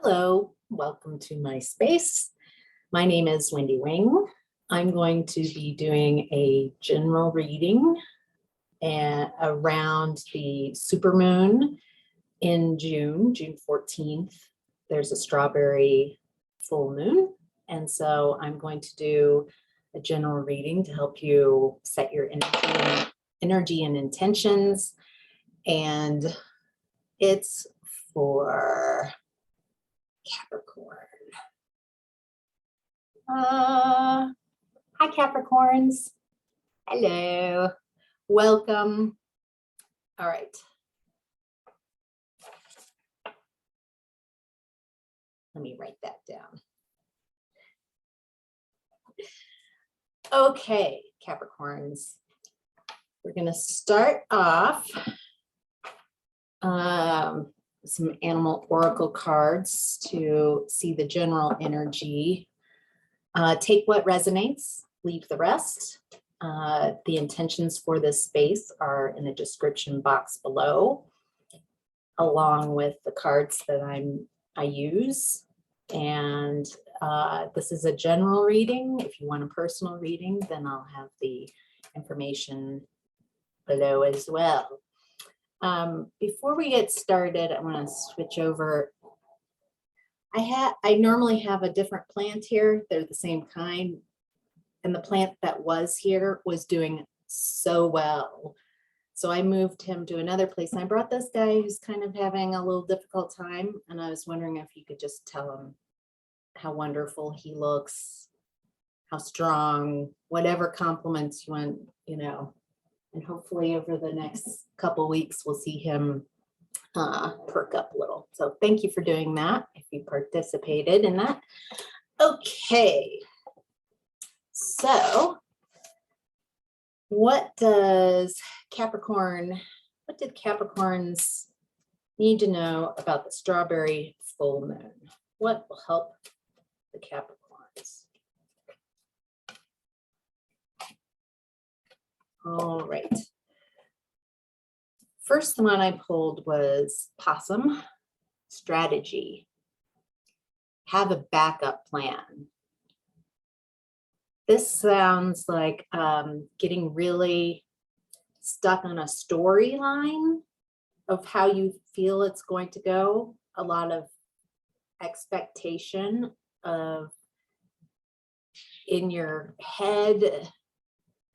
Hello, welcome to my space. My name is Wendy Wing. I'm going to be doing a general reading around the supermoon in June 14th. There's a strawberry full moon. And so I'm going to do a general reading to help you set your energy and intentions. And it's for Capricorn. Hi, Capricorns. Hello. Welcome. All right. Let me write that down. Okay, Capricorns. We're going to start off some animal oracle cards to see the general energy. Take what resonates, leave the rest. The intentions for this space are in the description box below, along with the cards that I use. And this is a general reading. If you want a personal reading, then I'll have the information below as well. Before we get started, I want to switch over. I normally have a different plant here. They're the same kind. And the plant that was here was doing so well. So I moved him to another place. And I brought this guy who's kind of having a little difficult time. And I was wondering if you could just tell him how wonderful he looks, how strong, whatever compliments you want, and hopefully over the next couple weeks, we'll see him perk up a little. So thank you for doing that, if you participated in that. Okay. So what did Capricorns need to know about the strawberry full moon? What will help the Capricorns? All right. First one I pulled was opossum strategy. Have a backup plan. This sounds like getting really stuck on a storyline of how you feel it's going to go. A lot of expectation in your head,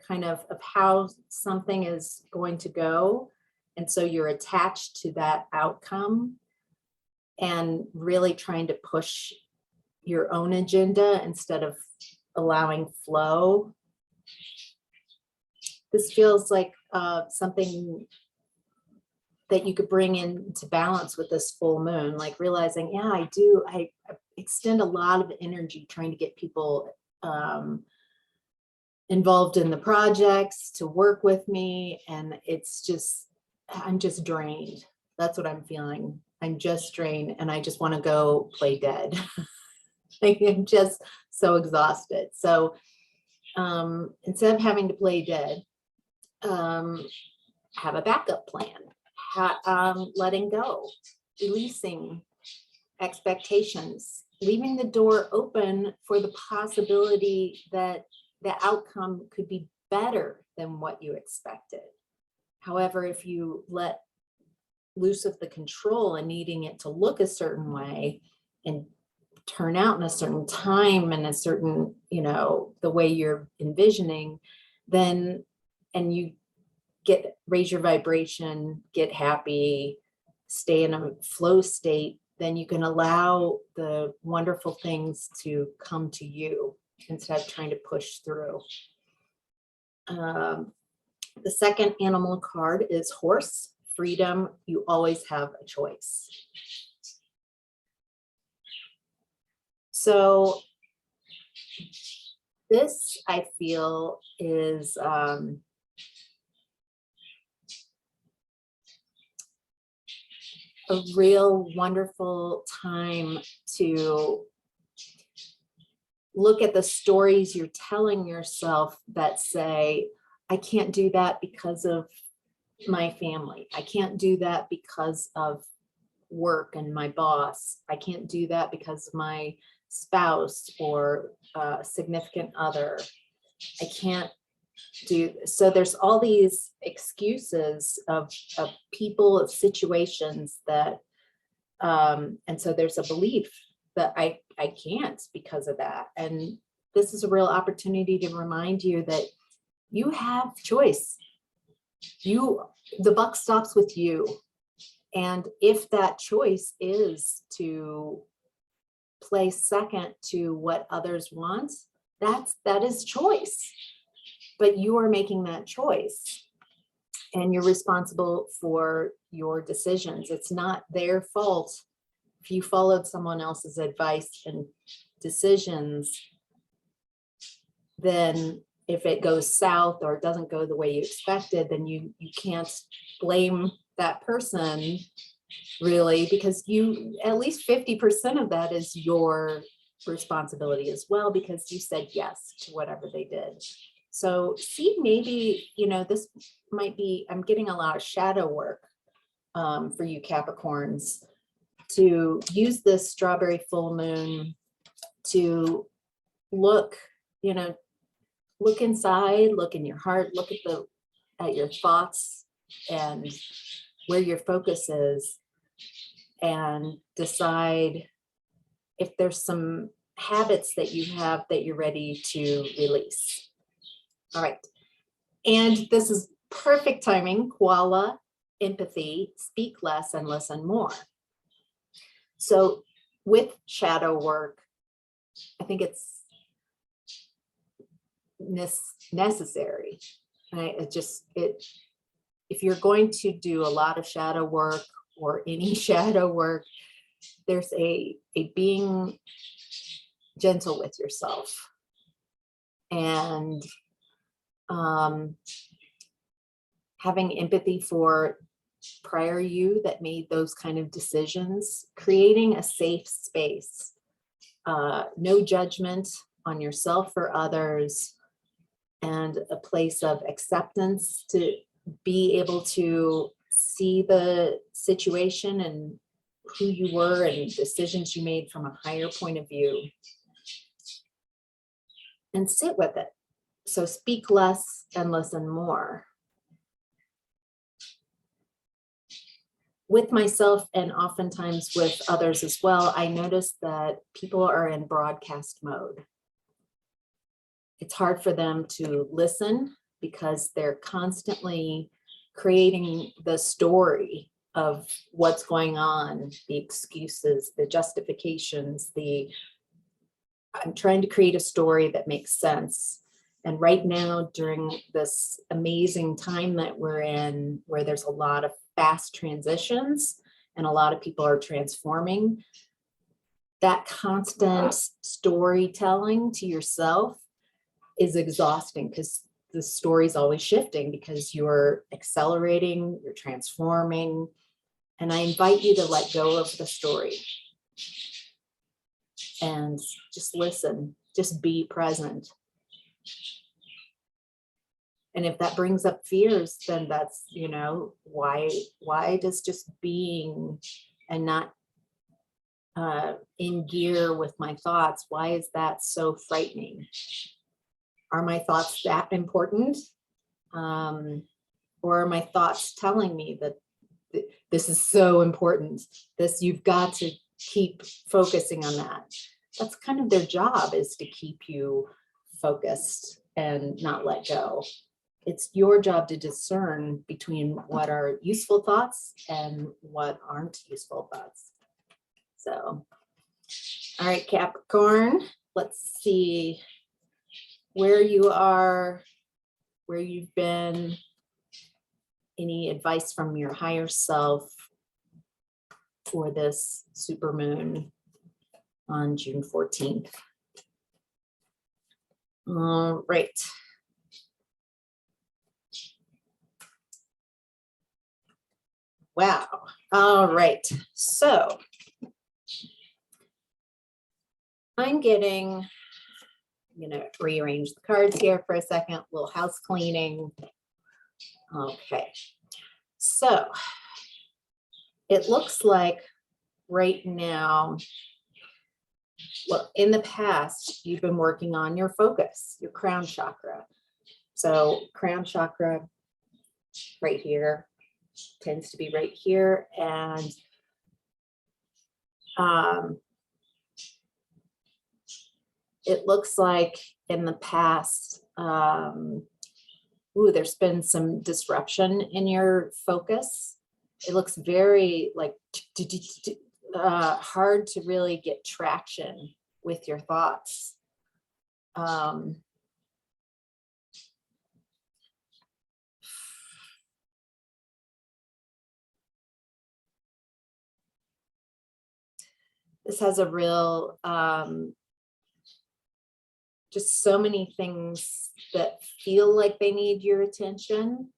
kind of how something is going to go. And so you're attached to that outcome and really trying to push your own agenda instead of allowing flow. This feels like something that you could bring into balance with this full moon, like realizing, yeah, I extend a lot of energy trying to get people involved in the projects, to work with me, and I'm just drained. That's what I'm feeling. I'm just drained, and I just want to go play dead. Like, I'm just so exhausted. So instead of having to play dead, have a backup plan. Letting go, releasing expectations, leaving the door open for the possibility that the outcome could be better than what you expected. However, if you let loose of the control and needing it to look a certain way and turn out in a certain time and a certain, the way you're envisioning, then, and you raise your vibration, get happy, stay in a flow state, then you can allow the wonderful things to come to you instead of trying to push through. The second animal card is horse, freedom. You always have a choice. So this, I feel, is a real wonderful time to look at the stories you're telling yourself that say, I can't do that because of my family. I can't do that because of work and my boss. I can't do that because of my spouse or significant other. I can't do. So there's all these excuses of people, of situations that, and so there's a belief that I can't because of that. And this is a real opportunity to remind you that you have choice. The buck stops with you. And if that choice is to play second to what others want, that is choice. But you are making that choice. And you're responsible for your decisions. It's not their fault if you followed someone else's advice and decisions. Then if it goes south or it doesn't go the way you expected, then you can't blame that person really, because at least 50% of that is your responsibility as well, because you said yes to whatever they did. So see, maybe, this might be, I'm getting a lot of shadow work for you Capricorns, to use this strawberry full moon to look inside, look in your heart, look at your thoughts and where your focus is, and decide if there's some habits that you have that you're ready to release. All right. And this is perfect timing. Koala, empathy, speak less and listen more. So with shadow work, I think it's necessary. Right? If you're going to do a lot of shadow work or any shadow work, there's a being gentle with yourself and having empathy for prior you that made those kind of decisions, creating a safe space, no judgment on yourself or others, and a place of acceptance to be able to see the situation and who you were and decisions you made from a higher point of view, and sit with it. So speak less and listen more. With myself and oftentimes with others as well, I notice that people are in broadcast mode. It's hard for them to listen because they're constantly creating the story of what's going on, the excuses, the justifications, I'm trying to create a story that makes sense. And right now, during this amazing time that we're in, where there's a lot of fast transitions and a lot of people are transforming, that constant storytelling to yourself is exhausting, because the story's always shifting, because you're accelerating, you're transforming. And I invite you to let go of the story and just listen, just be present. And if that brings up fears, then that's, why does just being and not in gear with my thoughts, why is that so frightening? Are my thoughts that important? Or are my thoughts telling me that this is so important? You've got to keep focusing on that. That's kind of their job, is to keep you focused and not let go. It's your job to discern between what are useful thoughts and what aren't useful thoughts. So, all right, Capricorn, let's see where you are, where you've been, any advice from your higher self for this supermoon on June 14th. All right. Wow. All right. So I'm getting, rearrange the cards here for a second, a little house cleaning. Okay. So it looks like right now, well, in the past, you've been working on your focus, your crown chakra. So crown chakra right here tends to be right here. And it looks like in the past, there's been some disruption in your focus. It looks very like hard to really get traction with your thoughts. This has a real, just so many things that feel like they need your attention.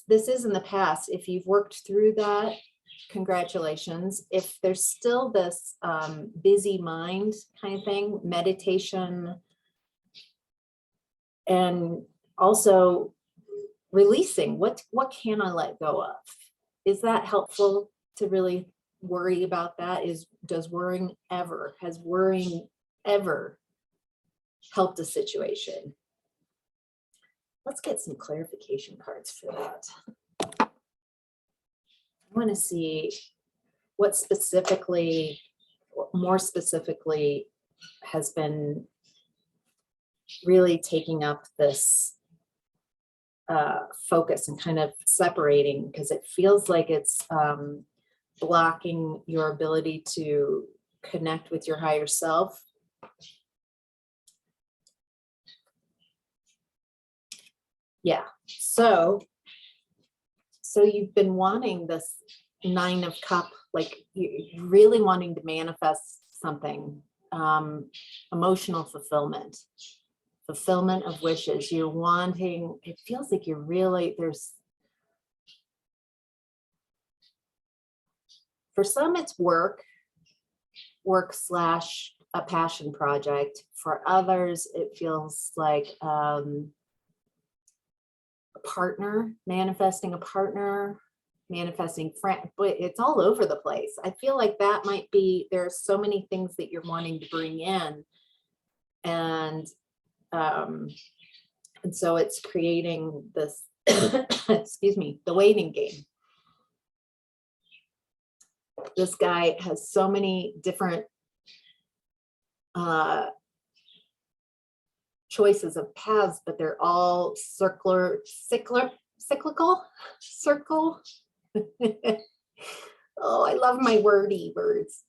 This is in the past. If you've worked through that, congratulations. If there's still this busy mind kind of thing, meditation, and also releasing, what can I let go of? Is that helpful to really worry about that? Has worrying ever helped a situation? Let's get some clarification cards for that. I want to see what specifically, more specifically, has been really taking up this focus and kind of separating, because it feels like it's blocking your ability to connect with your higher self. Yeah, so you've been wanting this 9 of Cup, like you're really wanting to manifest something, emotional fulfillment of wishes. You're wanting, it feels like you're really, for some it's work / a passion project. For others, it feels like partner, manifesting friend, but it's all over the place. I feel like that might be, there's so many things that you're wanting to bring in, and so it's creating this excuse me, the waiting game. This guy has so many different choices of paths, but they're all cyclical. Oh, I love my wordy words.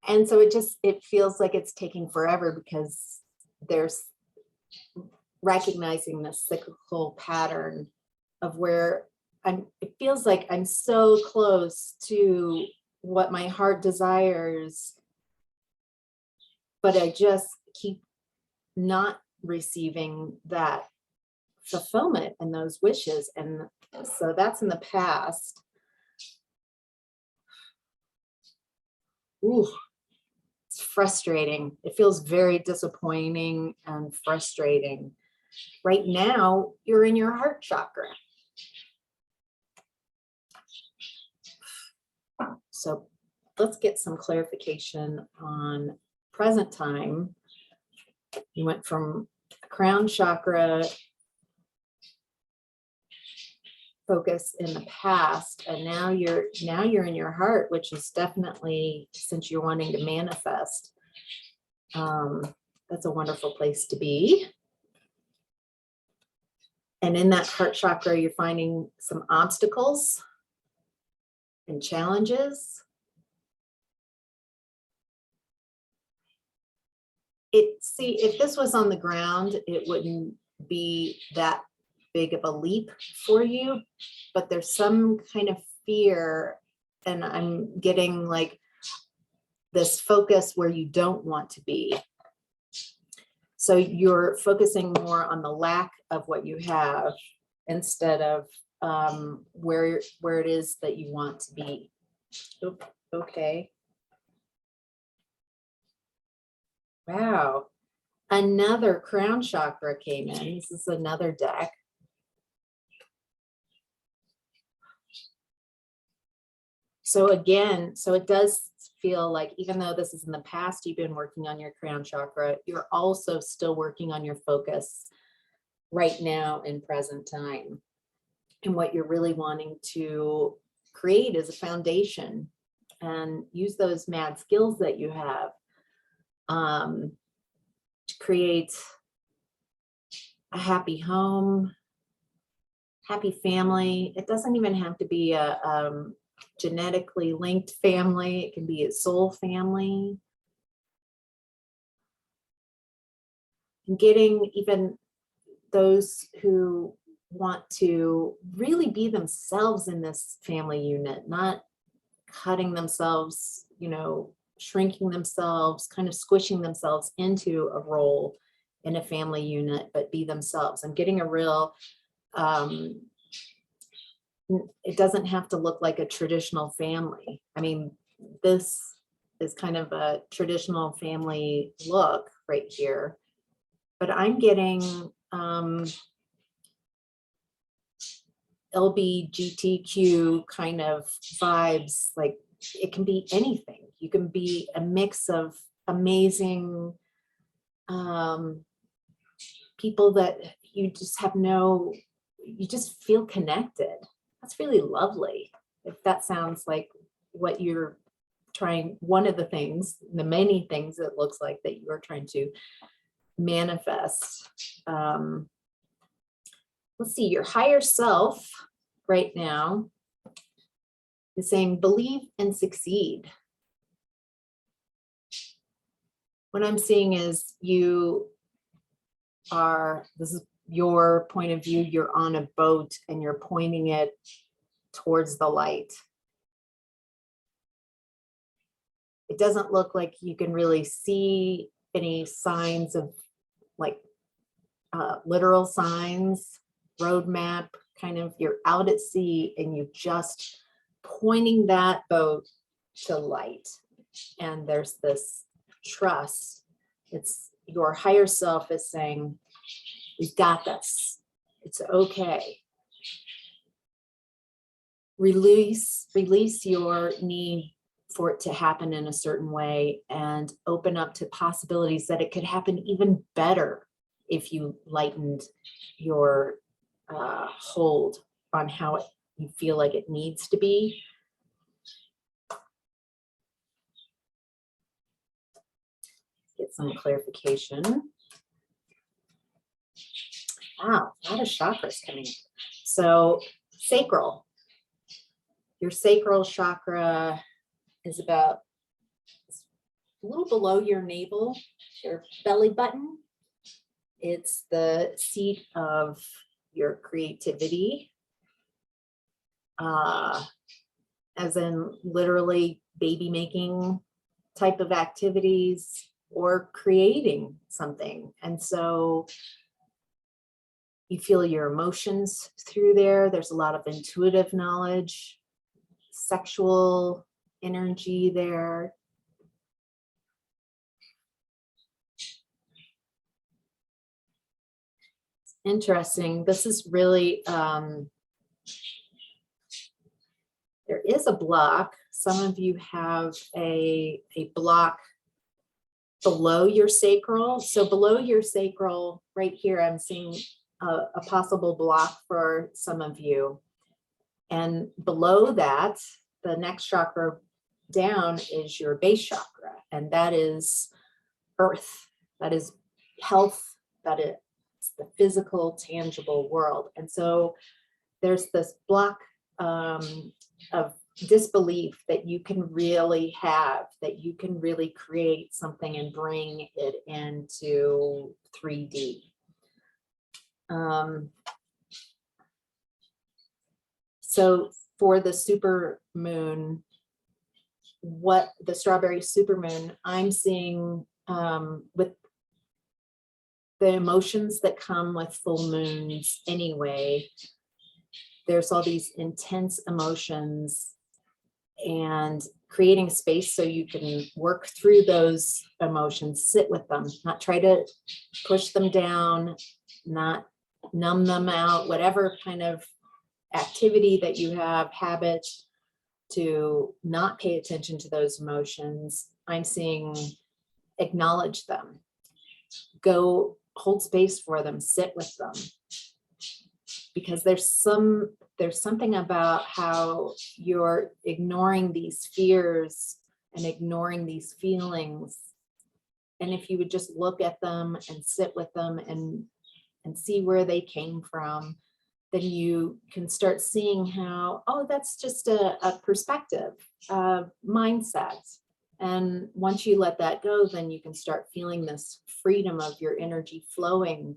And so it feels like it's taking forever, because there's recognizing the cyclical pattern of where it feels like I'm so close to what my heart desires, but I just keep not receiving that fulfillment and those wishes. And so that's in the past. Ooh, it's frustrating. It feels very disappointing and frustrating. Right now, you're in your heart chakra. So let's get some clarification on present time. You went from crown chakra focus in the past, and now you're in your heart, which is definitely, since you're wanting to manifest, that's a wonderful place to be. And in that heart chakra, you're finding some obstacles and challenges. See, if this was on the ground, it wouldn't be that big of a leap for you, but there's some kind of fear, and I'm getting like this focus where you don't want to be. So you're focusing more on the lack of what you have instead of where it is that you want to be. Okay. Wow. Another crown chakra came in. This is another deck. So again, so it does feel like, even though this is in the past, you've been working on your crown chakra, you're also still working on your focus right now in present time. And what you're really wanting to create is a foundation and use those mad skills that you have to create a happy home, happy family. It doesn't even have to be a genetically linked family. It can be a soul family. And getting even those who want to really be themselves in this family unit, not cutting themselves, you know, shrinking themselves, kind of squishing themselves into a role in a family unit, but be themselves. I'm getting a real, it doesn't have to look like a traditional family. I mean, this is kind of a traditional family look right here, but I'm getting LGBTQ kind of vibes. Like, it can be anything. You can be a mix of amazing people that you just have you just feel connected. That's really lovely. If that sounds like what you're trying, one of the things, the many things it looks like that you're trying to manifest. Let's see, your higher self right now is saying, believe and succeed. What I'm seeing is you are, this is your point of view, you're on a boat and you're pointing it towards the light. It doesn't look like you can really see any signs of like literal signs, roadmap, kind of, you're out at sea and you just pointing that boat to light. And there's this trust. It's your higher self is saying, we've got this. It's okay. Release your need for it to happen in a certain way and open up to possibilities that it could happen even better if you lightened your hold on how you feel like it needs to be. Get some clarification. Wow, a lot of chakras coming. So sacral. Your sacral chakra is about a little below your navel, your belly button. It's the seat of your creativity, as in literally baby making type of activities or creating something. And so you feel your emotions through there. There's a lot of intuitive knowledge, sexual energy there. It's interesting. This is really, there is a block. Some of you have a block below your sacral. So below your sacral, right here, I'm seeing a possible block for some of you. And below that, the next chakra down is your base chakra. And that is earth, that is health, that is the physical, tangible world. And so there's this block of disbelief that you can really have, that you can really create something and bring it into 3D. So for the super moon, what the strawberry super moon, I'm seeing with the emotions that come with full moons anyway, there's all these intense emotions, and creating space so you can work through those emotions, sit with them, not try to push them down, not numb them out, whatever kind of activity that you have, habit, to not pay attention to those emotions. I'm seeing acknowledge them, go hold space for them, sit with them. Because there's something about how you're ignoring these fears and ignoring these feelings. And if you would just look at them and sit with them and see where they came from, then you can start seeing how, oh, that's just a perspective, mindset. And once you let that go, then you can start feeling this freedom of your energy flowing,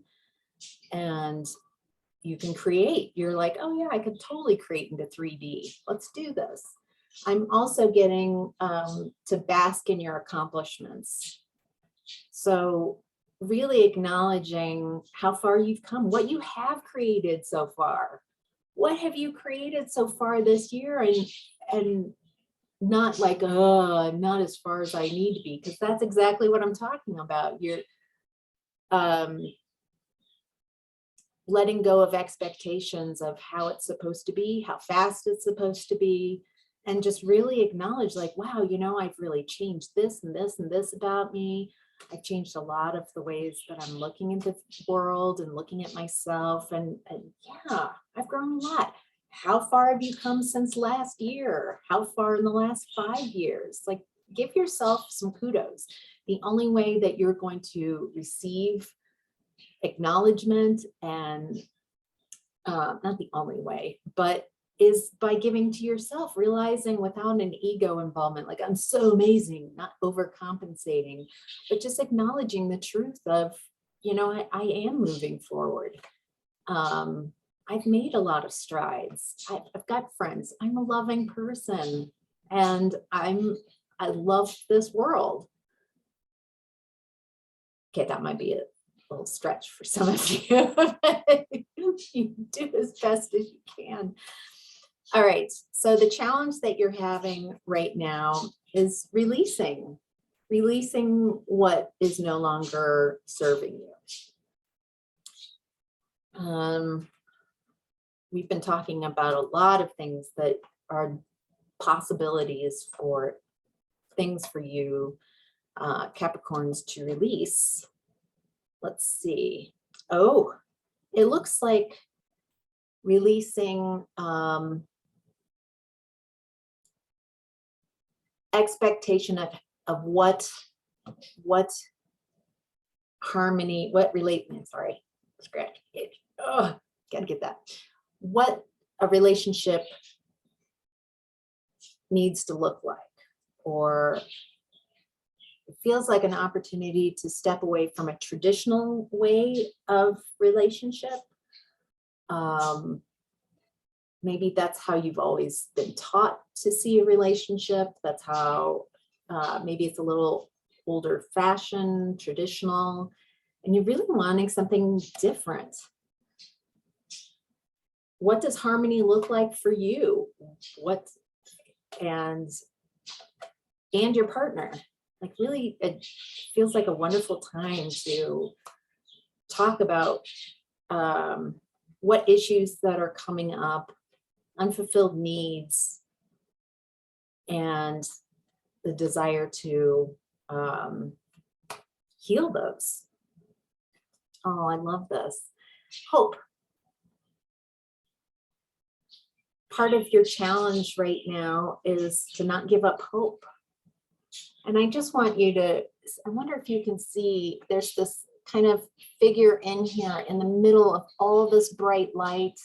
and you can create. You're like, oh yeah, I could totally create into 3D. Let's do this. I'm also getting to bask in your accomplishments. So really acknowledging how far you've come, what you have created so far. What have you created so far this year? And not like, oh, I'm not as far as I need to be, because that's exactly what I'm talking about. You're letting go of expectations of how it's supposed to be, how fast it's supposed to be, and just really acknowledge, like, wow, you know, I've really changed this and this and this about me. I've changed a lot of the ways that I'm looking into the world and looking at myself. And yeah, I've grown a lot. How far have you come since last year? How far in the last 5 years? Like, give yourself some kudos. The only way that you're going to receive acknowledgement, and not the only way, but is by giving to yourself, realizing without an ego involvement, like, I'm so amazing, not overcompensating, but just acknowledging the truth of, you know, I am moving forward. I've made a lot of strides. I've got friends. I'm a loving person, and I love this world. Okay, that might be a little stretch for some of you. You do as best as you can. All right, so the challenge that you're having right now is releasing what is no longer serving you. We've been talking about a lot of things that are possibilities for things for you, Capricorns, to release. Let's see. Oh, it looks like releasing expectation of what harmony, what relate, sorry, scratch page. Oh, gotta get that. What a relationship needs to look like, or it feels like an opportunity to step away from a traditional way of relationship. Maybe that's how you've always been taught to see a relationship. That's how, maybe it's a little older fashioned, traditional, and you're really wanting something different. What does harmony look like for you? And your partner? Like, really, it feels like a wonderful time to talk about what issues that are coming up, unfulfilled needs, and the desire to heal those. Oh, I love this. Hope. Part of your challenge right now is to not give up hope. And I just want you to, I wonder if you can see, there's this kind of figure in here in the middle of all this bright light,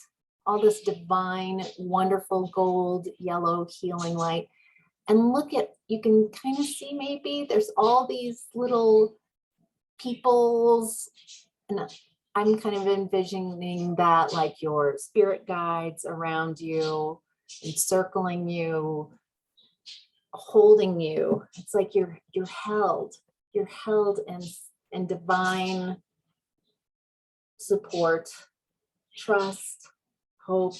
all this divine, wonderful gold, yellow healing light. And look at, you can kind of see, maybe there's all these little peoples, and I'm kind of envisioning that like your spirit guides around you, encircling you, holding you. It's like you're held in divine support, trust, hope.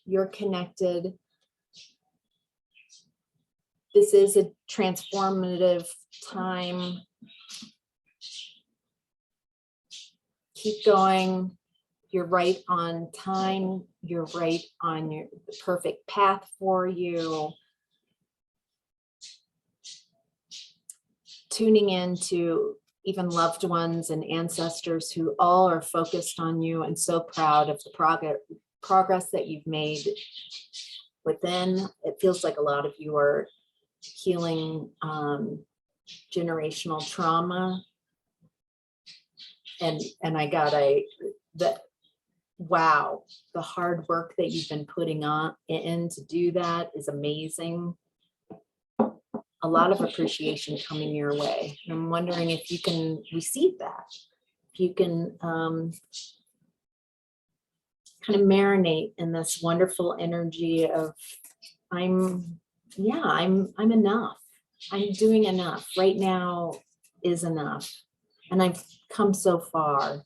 You're connected. This is a transformative time. Keep going. You're right on time. You're right on the perfect path for you. tuning into even loved ones and ancestors who all are focused on you and so proud of the progress that you've made within. It feels like a lot of you are healing generational trauma. And wow, the hard work that you've been putting in to do that is amazing. A lot of appreciation coming your way. And I'm wondering if you can receive that. If you can kind of marinate in this wonderful energy of I'm enough. I'm doing enough. Right now is enough. And I've come so far.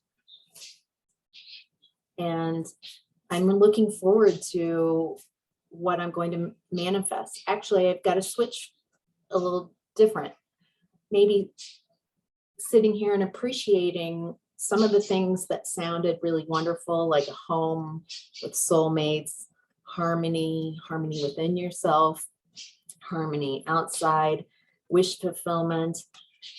And I'm looking forward to what I'm going to manifest. Actually, I've got to switch a little different. Maybe sitting here and appreciating some of the things that sounded really wonderful, like a home with soulmates, harmony within yourself, harmony outside, wish fulfillment,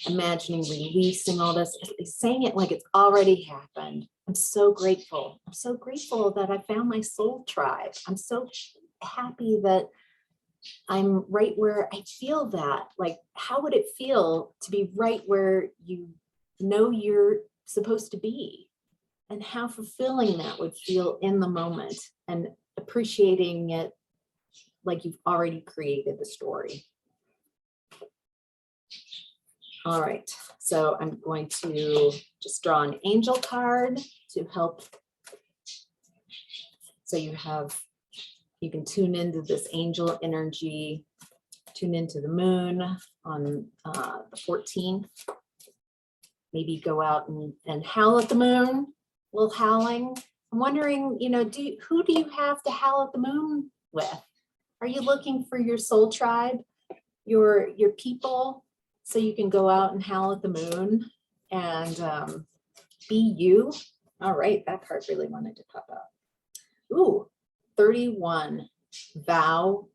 imagining releasing all this, saying it like it's already happened. I'm so grateful. I'm so grateful that I found my soul tribe. I'm so happy that I'm right where I feel that. Like, how would it feel to be right where you know you're supposed to be? And how fulfilling that would feel in the moment, and appreciating it like you've already created the story. All right, so I'm going to just draw an angel card to help. So you can tune into this angel energy, tune into the moon on the 14th. Maybe go out and howl at the moon, a little howling. I'm wondering, who do you have to howl at the moon with? Are you looking for your soul tribe, your people, so you can go out and howl at the moon and be you? All right, that card really wanted to pop out. Ooh, 31, vow,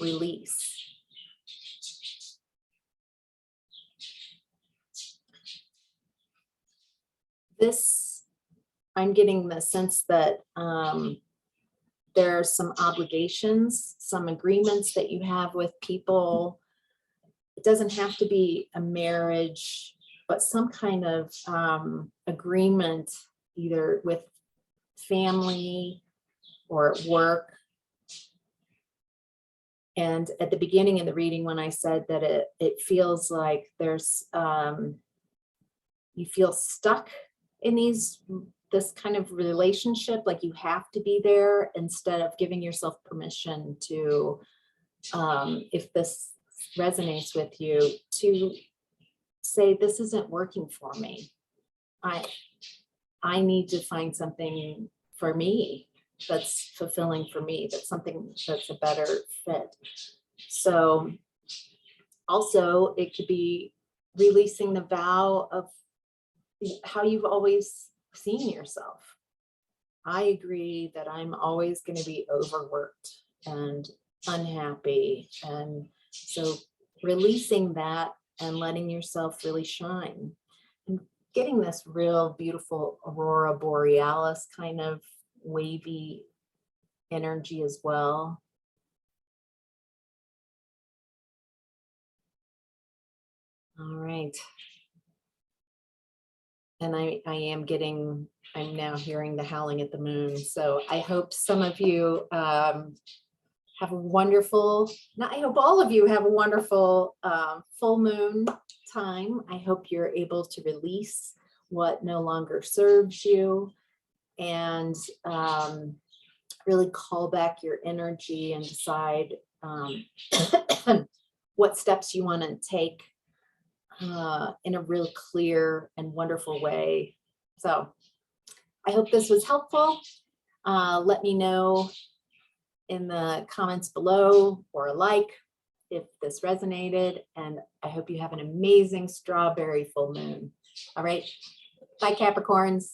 release. This, I'm getting the sense that there are some obligations, some agreements that you have with people. It doesn't have to be a marriage, but some kind of agreement, either with family or at work. And at the beginning of the reading, when I said that it feels like there's, you feel stuck in this kind of relationship, like you have to be there, instead of giving yourself permission to, if this resonates with you, to say, this isn't working for me. I need to find something for me that's fulfilling for me, that's something that's a better fit. So also it could be releasing the vow of how you've always seen yourself. I agree that I'm always going to be overworked and unhappy. And so releasing that and letting yourself really shine, and getting this real beautiful aurora borealis kind of wavy energy as well. All right. And I'm now hearing the howling at the moon. So I hope some of you have a wonderful, I hope all of you have a wonderful full moon time. I hope you're able to release what no longer serves you, and really call back your energy and decide what steps you want to take in a real clear and wonderful way. So I hope this was helpful. Let me know in the comments below or a like if this resonated, and I hope you have an amazing strawberry full moon. All right, bye Capricorns.